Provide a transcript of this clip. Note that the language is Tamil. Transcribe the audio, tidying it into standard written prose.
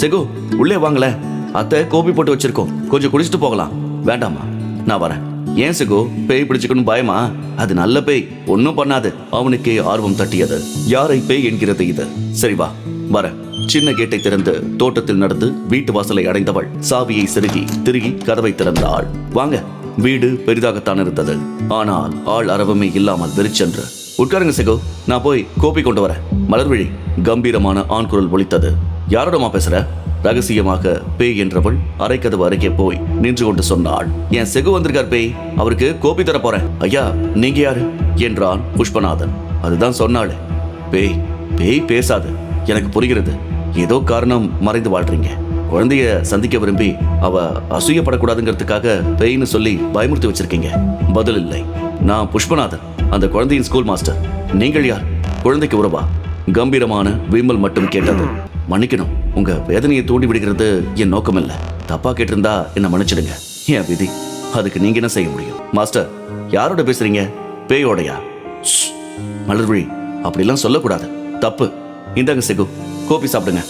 செகு உள்ளே வாங்கல, அத்தை கோபி போட்டு வச்சிருக்கோம், கொஞ்சம் குடிச்சிட்டு போகலாம். வேண்டாமா, நான் வரேன். ஏன் செகு, பேய் பிடிச்சுக்கணும் பயமா? அது நல்ல பேய், ஒன்னும் பண்ணாது. அவனுக்கே ஆர்வம் தட்டியது. யாரை பேய் என்கிறது இது? சரி வா, வரேன். சின்ன கேட்டை திறந்து தோட்டத்தில் நடந்து வீட்டு வாசலை அடைந்தவள் சாவியை திருகி கதவை திறந்தாள். வாங்க. வீடு பெரிதாகத்தான் இருந்தது, ஆனால் ஆள் அரவமே இல்லாமல் வெறிச்சென்று. உட்காருங்க செகு, நான் போய் கோப்பி கொண்டு வரேன். மலர்விழி கம்பீரமான ஆண் குரல் ஒலித்தது. யாரோடமா பேசுற? ரகசியமாக பேய் என்றவள் அரைக்கதவு அருகே போய் நின்று கொண்டு சொன்னாள். என் செகு வந்திருக்கார் பேய், அவருக்கு கோப்பி தர போறேன். ஐயா, நீங்க யாரு என்றான் புஷ்பநாதன். அதுதான் சொன்னாள். பேய் பேய் பேசாது, எனக்கு புரிகிறது. ஏதோ காரணம் மறைந்து வாழ்றீங்க. குழந்தைய சந்திக்க விரும்பி அவ அசூயப்படக்கூடாதுங்கிறதுக்காக பேய்னு சொல்லி பயமுறுத்தி வச்சிருக்கீங்க. பதில் இல்லை. நான் புஷ்பநாதன், அந்த குழந்தையின் ஸ்கூல் மாஸ்டர். நீங்கள் யார்? குழந்தைக்கு உறவா? கம்பீரமான விமல் மட்டும் கேட்டது. மன்னிக்கணும், உங்க வேதனையை தூண்டி விடுகிறது என் நோக்கம் இல்ல. தப்பா கேட்டிருந்தா என்ன மன்னிச்சிடுங்க. என் விதி, அதுக்கு நீங்க என்ன செய்ய முடியும்? மாஸ்டர், யாரோட பேசுறீங்க? பேயோடையா? மலர்விழி, அப்படிலாம் சொல்லக்கூடாது, தப்பு. இந்தாங்க செகு, கோபி சாப்பிடுங்க.